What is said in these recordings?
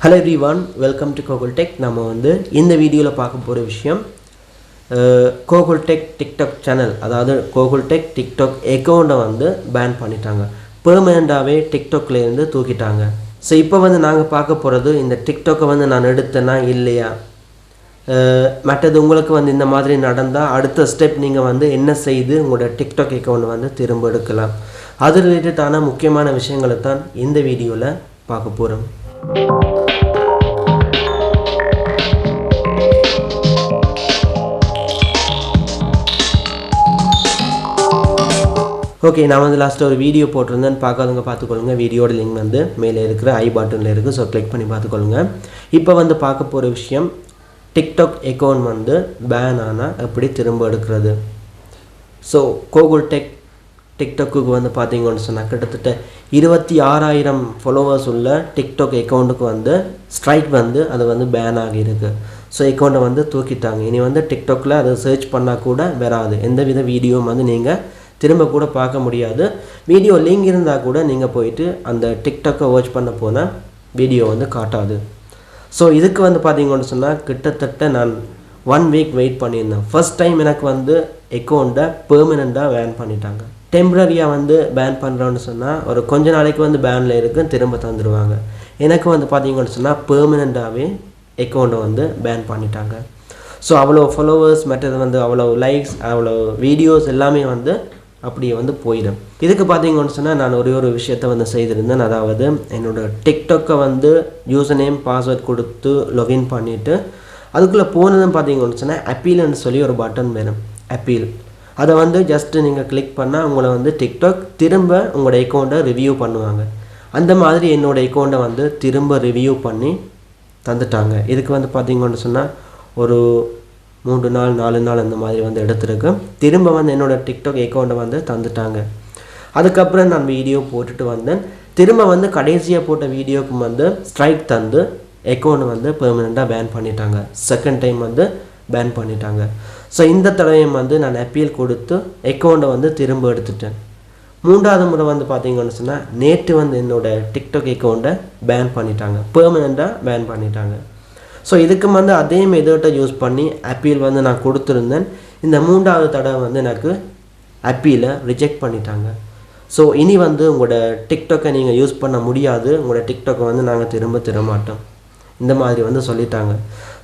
Hello everyone, welcome to Kokul Tech. நம்ம வந்து இந்த வீடியோல பார்க்க போற விஷயம் Kokul Tech TikTok சேனல், அதாவது Kokul Tech TikTok அக்கவுண்ட வந்து பேன் பண்ணிட்டாங்க. பெர்மனன்ட்டாவே TikTokல இருந்து தூக்கிட்டாங்க. சோ இப்போ வந்து நாங்க பார்க்க போறது இந்த TikTok வந்து நான் எடுத்தேனா இல்லையா? மற்றது உங்களுக்கு வந்து இந்த மாதிரி நடந்தா அடுத்த ஸ்டெப் நீங்க வந்து என்ன செய்து உங்களோட TikTok அக்கவுண்ட் வந்து திரும்ப எடுக்கலாம். அது ரிலேட்டடான முக்கியமான விஷயங்களை தான் இந்த வீடியோல பார்க்க போறோம். ஓகே, நான் வந்து லாஸ்ட்டாக ஒரு வீடியோ போட்டிருந்தேன், பார்க்காதவங்க பார்த்துக்கொள்ளுங்க. வீடியோட லிங்க் வந்து மேலே இருக்கிற ஐ பட்டனில் இருக்குது, ஸோ கிளிக் பண்ணி பார்த்துக்கொள்ளுங்க. இப்போ வந்து பார்க்க போகிற விஷயம், டிக்டாக் அக்கௌண்ட் வந்து பேன் ஆனால் எப்படி திரும்ப எடுக்கிறது. ஸோ கோகுல் டெக் டிக்டாக்கு வந்து பார்த்தீங்கன்னு சொன்னால் கிட்டத்தட்ட 26,000 ஃபாலோவர்ஸ் உள்ள டிக்டாக் அக்கௌண்ட்டுக்கு வந்து ஸ்ட்ரைக் வந்து அது வந்து பேன் ஆகியிருக்கு. ஸோ அக்கௌண்ட்டை வந்து தூக்கிட்டாங்க. இனி வந்து டிக்டாக்ல அதை சர்ச் பண்ணால் கூட வராது, எந்தவித வீடியோவும் வந்து நீங்கள் திரும்ப கூட பார்க்க முடியாது. வீடியோ லிங்க் இருந்தால் கூட நீங்கள் போயிட்டு அந்த டிக்டாக்கை வாட்ச் பண்ண போனால் வீடியோ வந்து காட்டாது. ஸோ இதுக்கு வந்து பார்த்தீங்கன்னு சொன்னால் கிட்டத்தட்ட நான் 1 வீக் வெயிட் பண்ணியிருந்தேன். ஃபர்ஸ்ட் டைம் எனக்கு வந்து அக்கௌண்ட்டை பெர்மனெண்ட்டாக பேன் பண்ணிட்டாங்க. டெம்பரரியாக வந்து பேன் பண்ணுறோன்னு சொன்னால் ஒரு கொஞ்ச நாளைக்கு வந்து பேனில் இருக்குது, திரும்ப தந்துடுவாங்க. எனக்கு வந்து பார்த்தீங்கன்னு சொன்னால் பெர்மனெண்ட்டாகவே அக்கௌண்ட்டை வந்து பேன் பண்ணிட்டாங்க. ஸோ அவ்வளோ ஃபாலோவர்ஸ், மற்றது வந்து அவ்வளோ லைக்ஸ், அவ்வளோ வீடியோஸ் எல்லாமே வந்து அப்படியே வந்து போயிடும். இதுக்கு பார்த்தீங்கன்னு சொன்னால் நான் ஒரு விஷயத்தை வந்து செய்திருந்தேன். அதாவது என்னோடய டிக்டாக்கை வந்து யூசர் நேம் பாஸ்வேர்ட் கொடுத்து லாகின் பண்ணிவிட்டு அதுக்குள்ளே போனதுன்னு பார்த்தீங்கன்னு சொன்னால் அப்பீல்னு சொல்லி ஒரு பட்டன் வேணும், அப்பீல். அதை வந்து ஜஸ்ட்டு நீங்கள் கிளிக் பண்ணால் உங்களை வந்து டிக்டாக் திரும்ப உங்களோட அக்கௌண்ட்டை ரிவ்யூ பண்ணுவாங்க. அந்த மாதிரி என்னோடய அக்கௌண்ட்டை வந்து திரும்ப ரிவ்யூ பண்ணி தந்துட்டாங்க. இதுக்கு வந்து பார்த்தீங்கன்னு சொன்னால் ஒரு 3 நாள் 4 நாள் அந்த மாதிரி வந்து எடுத்துருக்கு. திரும்ப வந்து என்னோடய டிக்டாக் அக்கௌண்ட்டை வந்து தந்துட்டாங்க. அதுக்கப்புறம் நான் வீடியோ போட்டுட்டு வந்தேன். திரும்ப வந்து கடைசியாக போட்ட வீடியோக்கு வந்து ஸ்ட்ரைக் தந்து அக்கௌண்ட் வந்து பெர்மனெண்ட்டாக பேன் பண்ணிட்டாங்க. செகண்ட் டைம் வந்து பேன் பண்ணிட்டாங்க. ஸோ இந்த தடவையும் வந்து நான் அப்பீல் கொடுத்து அக்கௌண்ட்டை வந்து திரும்ப எடுத்துட்டேன். 3வது முறை வந்து பார்த்தீங்கன்னு சொன்னால் நேற்று வந்து என்னோடய டிக்டாக் அக்கௌண்ட்டை பேன் பண்ணிட்டாங்க, பெர்மனெண்ட்டாக பேன் பண்ணிட்டாங்க. ஸோ இதுக்கு வந்து அதே மெத்தடை யூஸ் பண்ணி அப்பீல் வந்து நான் கொடுத்துருந்தேன். இந்த 3வது தடவை வந்து எனக்கு அப்பீலை ரிஜெக்ட் பண்ணிட்டாங்க. ஸோ இனி வந்து உங்களோட டிக்டாக்கை நீங்கள் யூஸ் பண்ண முடியாது, உங்களோட டிக்டாக்கை வந்து நாங்கள் திரும்ப தரமாட்டோம், இந்த மாதிரி வந்து சொல்லிட்டாங்க.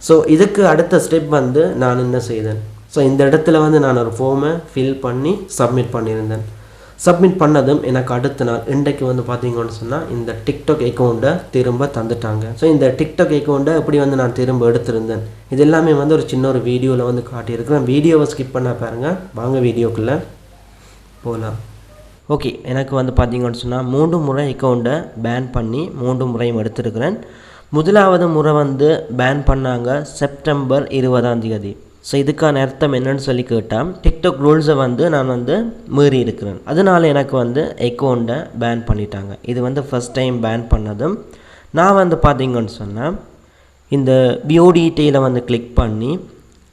ஸோ இதுக்கு அடுத்த ஸ்டெப் வந்து நான் என்ன செய்தேன். ஸோ இந்த இடத்துல வந்து நான் ஒரு ஃபார்மை ஃபில் பண்ணி சப்மிட் பண்ணியிருந்தேன். சப்மிட் பண்ணதும் எனக்கு அடுத்த நாள் இன்றைக்கு வந்து பார்த்தீங்கன்னு சொன்னால் இந்த டிக்டாக் அக்கௌண்ட்டை திரும்ப தந்துட்டாங்க. ஸோ இந்த டிக்டாக் அக்கௌண்ட்டை எப்படி வந்து நான் திரும்ப எடுத்திருந்தேன், இது எல்லாமே வந்து ஒரு சின்ன ஒரு வீடியோவில் வந்து காட்டியிருக்கிறேன். வீடியோவை ஸ்கிப் பண்ண பாருங்கள், வாங்க வீடியோக்குள்ளே போகலாம். ஓகே, எனக்கு வந்து பார்த்தீங்கன்னு சொன்னால் 3 முறை அக்கௌண்ட்டை பேன் பண்ணி 3 முறையும் எடுத்திருக்கிறேன். முதலாவது முறை வந்து பேன் பண்ணாங்க செப்டம்பர் 20ஆம் தேதி. ஸோ இதுக்கான அர்த்தம் என்னன்னு சொல்லி கேட்டால், டிக்டாக் ரூல்ஸை வந்து நான் வந்து மீறி இருக்கிறேன், அதனால எனக்கு வந்து அக்கௌண்ட்டை பேன் பண்ணிட்டாங்க. இது வந்து ஃபஸ்ட் டைம் பேன் பண்ணதும் நான் வந்து பார்த்தீங்கன்னு சொன்னால் இந்த வியூ டீட்டெயிலை வந்து கிளிக் பண்ணி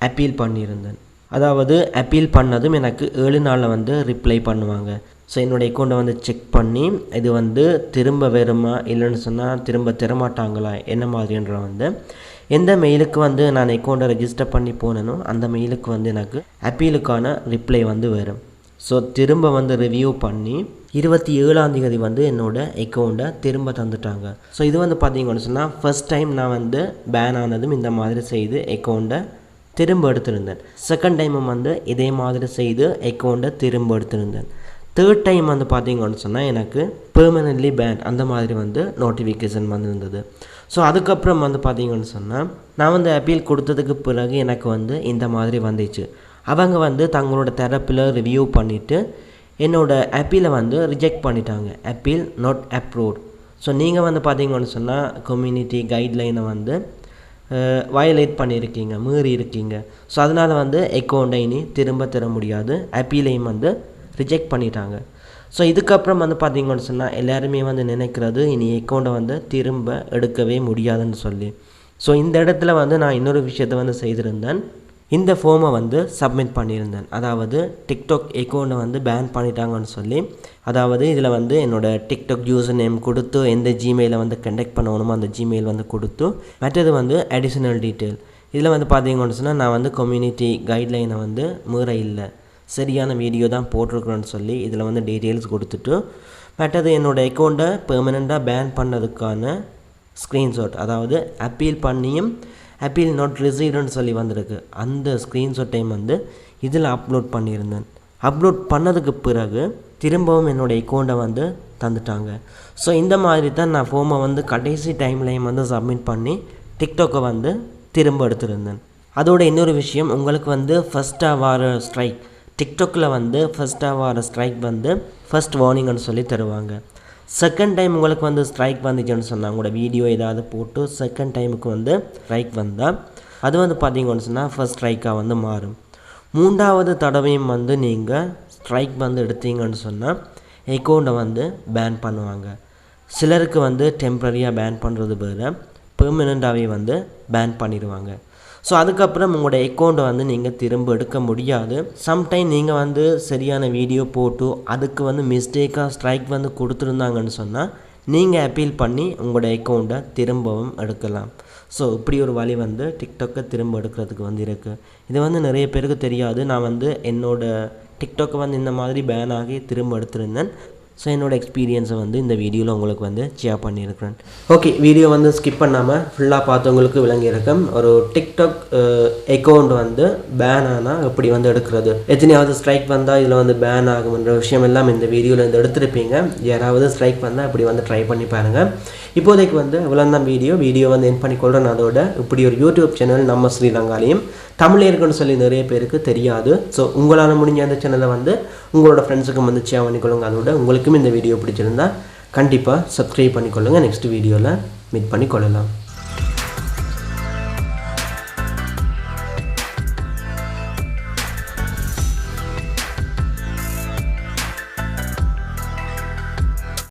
அப்பீல் பண்ணியிருந்தேன். அதாவது அப்பீல் பண்ணதும் எனக்கு 7 நாளில் வந்து ரிப்ளை பண்ணுவாங்க. ஸோ என்னோடய அக்கௌண்ட்டை வந்து செக் பண்ணி இது வந்து திரும்ப வருமா இல்லைன்னு சொன்னால் திரும்ப தரமாட்டாங்களா என்ன மாதிரின்ற வந்து எந்த மெயிலுக்கு வந்து நான் அக்கௌண்ட்டை ரெஜிஸ்டர் பண்ணி போனேனோ அந்த மெயிலுக்கு வந்து எனக்கு அப்பீலுக்கான ரிப்ளை வந்து வரும். ஸோ திரும்ப வந்து ரிவ்யூ பண்ணி 27ஆம் தேதி வந்து என்னோடய அக்கௌண்ட்டை திரும்ப தந்துட்டாங்க. ஸோ இது வந்து பார்த்தீங்கன்னு சொன்னால் ஃபஸ்ட் டைம் நான் வந்து பேன் ஆனதும் இந்த மாதிரி செய்து அக்கௌண்ட்டை திரும்ப எடுத்திருந்தேன். செகண்ட் டைமும் வந்து இதே மாதிரி செய்து அக்கௌண்ட்டை திரும்ப எடுத்திருந்தேன். தேர்ட் டைம் வந்து பார்த்தீங்கன்னு சொன்னால் எனக்கு பெர்மனெண்ட்லி பேன் அந்த மாதிரி வந்து நோட்டிஃபிகேஷன் வந்துருந்தது. ஸோ அதுக்கப்புறம் வந்து பார்த்தீங்கன்னு சொன்னால் நான் வந்து அப்பீல் கொடுத்ததுக்கு பிறகு எனக்கு வந்து இந்த மாதிரி வந்துச்சு. அவங்க வந்து தங்களோட தரப்பில் ரிவ்யூ பண்ணிவிட்டு என்னோடய அப்பீலை வந்து ரிஜெக்ட் பண்ணிட்டாங்க, அப்பீல் நாட் அப்ரூவ்ட். ஸோ நீங்கள் வந்து பார்த்தீங்கன்னு சொன்னால் கம்யூனிட்டி கைட்லைனை வந்து வயலேட் பண்ணியிருக்கீங்க, மீறி இருக்கீங்க. ஸோ அதனால் வந்து அக்கௌண்ட்டை இனி திரும்ப தர முடியாது, அப்பீலையும் வந்து ரிஜெக்ட் பண்ணிட்டாங்க. ஸோ இதுக்கப்புறம் வந்து பார்த்தீங்கன்னு சொன்னால் எல்லாருமே வந்து நினைக்கிறது இனி அக்கௌண்ட்டை வந்து திரும்ப எடுக்கவே முடியாதுன்னு சொல்லி. ஸோ இந்த இடத்துல வந்து நான் இன்னொரு விஷயத்தை வந்து செய்திருந்தேன். இந்த ஃபார்மை வந்து சப்மிட் பண்ணியிருந்தேன். அதாவது டிக்டாக் அக்கௌண்ட்டை வந்து பேன் பண்ணிட்டாங்கன்னு சொல்லி, அதாவது இதில் வந்து என்னோடய டிக்டாக் யூசர் நேம் கொடுத்து எந்த ஜிமெயிலை வந்து கண்டக்ட் பண்ணணுமோ அந்த ஜிமெயில் வந்து கொடுத்து, மற்றது வந்து அடிஷ்னல் டீட்டெயில் இதில் வந்து பார்த்தீங்கன்னு சொன்னால் நான் வந்து கம்யூனிட்டி கைட்லைனை வந்து மீற இல்லை, சரியான வீடியோ தான் போட்டிருக்கிறேன்னு சொல்லி இதில் வந்து டீட்டெயில்ஸ் கொடுத்துட்டு, மற்றது என்னோடய அக்கௌண்ட்டை பெர்மனெண்ட்டாக பேன் பண்ணதுக்கான ஸ்க்ரீன்ஷாட், அதாவது அப்பீல் பண்ணியும் அப்பீல் நாட் ரிசீவ்டுன்னு சொல்லி வந்திருக்கு, அந்த ஸ்க்ரீன்ஷாட்டையும் வந்து இதில் அப்லோட் பண்ணியிருந்தேன். அப்லோட் பண்ணதுக்கு பிறகு திரும்பவும் என்னோடய அக்கௌண்ட்டை வந்து தந்துட்டாங்க. ஸோ இந்த மாதிரி தான் நான் ஃபார்மை வந்து கடைசி டைம்லையும் வந்து சப்மிட் பண்ணி டிக்டாக்கை வந்து திரும்ப எடுத்திருந்தேன். அதோட இன்னொரு விஷயம், உங்களுக்கு வந்து ஃபஸ்ட்டாக வர ஸ்ட்ரைக் டிக்டாக்கில் வந்து ஃபஸ்ட்டாக வர ஸ்ட்ரைக் வந்து ஃபஸ்ட் வார்னிங்னு சொல்லி தருவாங்க. செகண்ட் டைம் உங்களுக்கு வந்து ஸ்ட்ரைக் வந்துச்சுன்னு சொன்னால், உங்களோட வீடியோ ஏதாவது போட்டு செகண்ட் டைமுக்கு வந்து ஸ்ட்ரைக் வந்தால் அது வந்து பார்த்தீங்கன்னு சொன்னால் ஃபஸ்ட் ஸ்ட்ரைக்காக வந்து மாறும். மூன்றாவது தடவையும் வந்து நீங்கள் ஸ்ட்ரைக் வந்து எடுத்தீங்கன்னு சொன்னால் அக்கௌண்ட்டை வந்து பேன் பண்ணுவாங்க. சிலருக்கு வந்து டெம்ப்ரரியாக பேன் பண்ணுறது வேறு, பெர்மனெண்ட்டாகவே வந்து பேன் பண்ணிடுவாங்க. ஸோ அதுக்கப்புறம் உங்களோட அக்கௌண்ட்டை வந்து நீங்கள் திரும்ப எடுக்க முடியாது. சம்டைம் நீங்கள் வந்து சரியான வீடியோ போட்டு அதுக்கு வந்து மிஸ்டேக்காக ஸ்ட்ரைக் வந்து கொடுத்துருந்தாங்கன்னு சொன்னால் நீங்கள் அப்பீல் பண்ணி உங்களோட அக்கௌண்ட்டை திரும்பவும் எடுக்கலாம். ஸோ இப்படி ஒரு வழி வந்து டிக்டாக்கை திரும்ப எடுக்கிறதுக்கு வந்து இருக்குது. இது வந்து நிறைய பேருக்கு தெரியாது. நான் வந்து என்னோடய டிக்டாக்கை வந்து இந்த மாதிரி பேன் ஆகி திரும்ப எடுத்திருந்தேன். ஸோ என்னோடய எக்ஸ்பீரியன்ஸை வந்து இந்த வீடியோவில் உங்களுக்கு வந்து ஷேர் பண்ணியிருக்கிறேன். ஓகே, வீடியோ வந்து ஸ்கிப் பண்ணாமல் ஃபுல்லாக பார்த்தவங்களுக்கு விளங்கியிருக்கேன். ஒரு டிக்டாக் அக்கௌண்ட் வந்து பேன் ஆனால் எப்படி வந்து எடுக்கிறது, எத்தனையாவது ஸ்ட்ரைக் வந்தால் இதில் வந்து பேன் ஆகும்ன்ற விஷயம் எல்லாம் இந்த வீடியோவில் வந்து எடுத்துருப்பீங்க. யாராவது ஸ்ட்ரைக் வந்தால் இப்படி வந்து ட்ரை பண்ணி பாருங்கள். இப்போதைக்கு வந்து இவ்வளோதான் வீடியோ வந்து என் பண்ணிக்கொள்கிறேன். அதோட இப்படி ஒரு யூடியூப் சேனல் நம்ம ஸ்ரீலங்காலையும் தமிழ் இருக்குன்னு சொல்லி நிறைய பேருக்கு தெரியாது. ஸோ உங்களால் முடிஞ்ச அந்த சேனலை வந்து உங்களோட ஃப்ரெண்ட்ஸுக்கும் வந்து ஷேர் பண்ணிக்கொள்ளுங்க. அதோட உங்களுக்கும் இந்த வீடியோ பிடிச்சிருந்தா கண்டிப்பாக சப்ஸ்கிரைப் பண்ணிக்கொள்ளுங்கள். நெக்ஸ்ட் வீடியோவில் மீட் பண்ணிக்கொள்ளலாம்.